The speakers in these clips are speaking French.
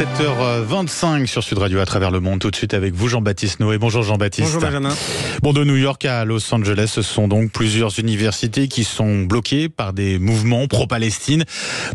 7h25 sur Sud Radio à travers le monde. Tout de suite avec vous, Jean-Baptiste Noé. Bonjour Jean-Baptiste. Bonjour Benjamin. Bon, de New York à Los Angeles, ce sont donc plusieurs universités qui sont bloquées par des mouvements pro-Palestine.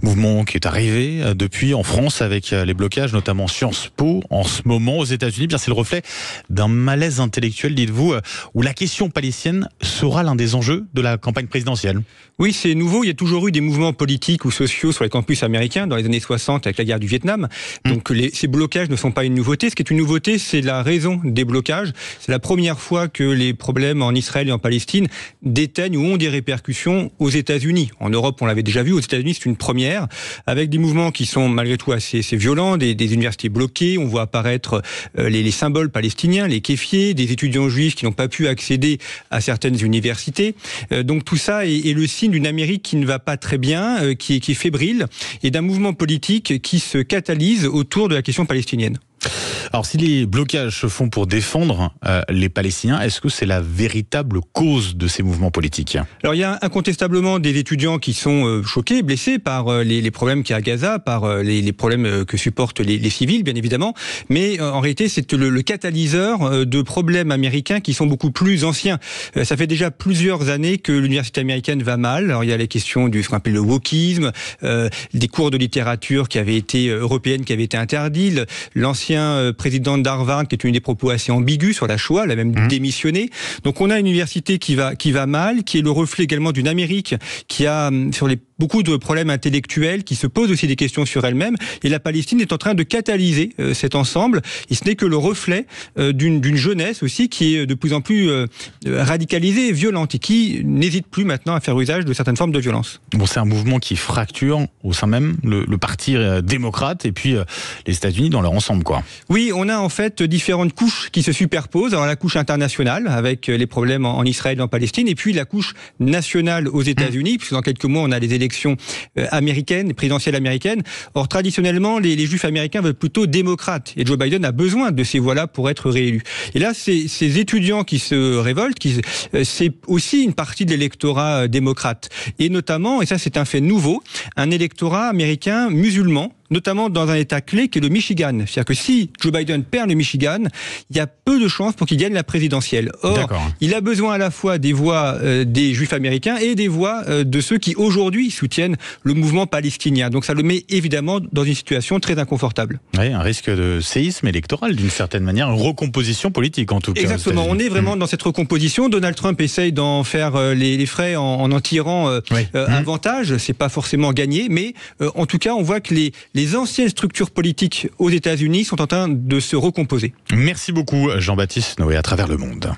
Mouvement qui est arrivé depuis en France avec les blocages, notamment Sciences Po en ce moment aux États-Unis. Bien, c'est le reflet d'un malaise intellectuel, dites-vous, où la question palestinienne sera l'un des enjeux de la campagne présidentielle. Oui, c'est nouveau. Il y a toujours eu des mouvements politiques ou sociaux sur les campus américains dans les années 60 avec la guerre du Vietnam. Donc ces blocages ne sont pas une nouveauté. Ce qui est une nouveauté, c'est la raison des blocages. C'est la première fois que les problèmes en Israël et en Palestine déteignent ou ont des répercussions aux États-Unis. En Europe, on l'avait déjà vu. Aux États-Unis, c'est une première, avec des mouvements qui sont malgré tout assez violents, des universités bloquées. On voit apparaître les symboles palestiniens, les kéfiers, des étudiants juifs qui n'ont pas pu accéder à certaines universités. Donc tout ça est le signe d'une Amérique qui ne va pas très bien, qui est fébrile, et d'un mouvement politique qui se catalyse autour de la question palestinienne. Alors, si les blocages se font pour défendre les Palestiniens, est-ce que c'est la véritable cause de ces mouvements politiques ? Alors, il y a incontestablement des étudiants qui sont choqués, blessés par les problèmes qu'il y a à Gaza, par les problèmes que supportent les civils, bien évidemment. Mais en réalité, c'est le catalyseur de problèmes américains qui sont beaucoup plus anciens. Ça fait déjà plusieurs années que l'université américaine va mal. Alors, il y a les questions du ce qu'on appelle le wokisme, des cours de littérature qui avaient été européennes, qui avaient été interdits, l'ancien président d'Harvard qui est une des propos assez ambigus sur la Shoah, elle a même démissionné. Donc on a une université qui va mal, qui est le reflet également d'une Amérique qui a beaucoup de problèmes intellectuels, qui se posent aussi des questions sur elle-même, et la Palestine est en train de catalyser cet ensemble, et ce n'est que le reflet d'une jeunesse aussi qui est de plus en plus radicalisée et violente, et qui n'hésite plus maintenant à faire usage de certaines formes de violence. Bon, c'est un mouvement qui fracture au sein même le parti démocrate, et puis les États-Unis dans leur ensemble, quoi. Oui, on a en fait différentes couches qui se superposent. Alors la couche internationale, avec les problèmes en Israël et en Palestine, et puis la couche nationale aux États-Unis, puisque dans quelques mois on a les élections américaines, présidentielles américaines. Or, traditionnellement, les juifs américains veulent plutôt démocrates. Et Joe Biden a besoin de ces voix-là pour être réélu. Et là, ces étudiants qui se révoltent, c'est aussi une partie de l'électorat démocrate. Et notamment, et ça c'est un fait nouveau, un électorat américain musulman, notamment dans un État clé qui est le Michigan. C'est-à-dire que si Joe Biden perd le Michigan, il y a peu de chances pour qu'il gagne la présidentielle. Or, il a besoin à la fois des voix des Juifs américains et des voix de ceux qui aujourd'hui soutiennent le mouvement palestinien. Donc ça le met évidemment dans une situation très inconfortable. Oui, un risque de séisme électoral d'une certaine manière, une recomposition politique en tout cas. Exactement, on est vraiment dans cette recomposition. Donald Trump essaye d'en faire les frais en tirant avantage. C'est pas forcément gagné, mais en tout cas on voit que les anciennes structures politiques aux États-Unis sont en train de se recomposer. Merci beaucoup Jean-Baptiste Noé à travers le monde.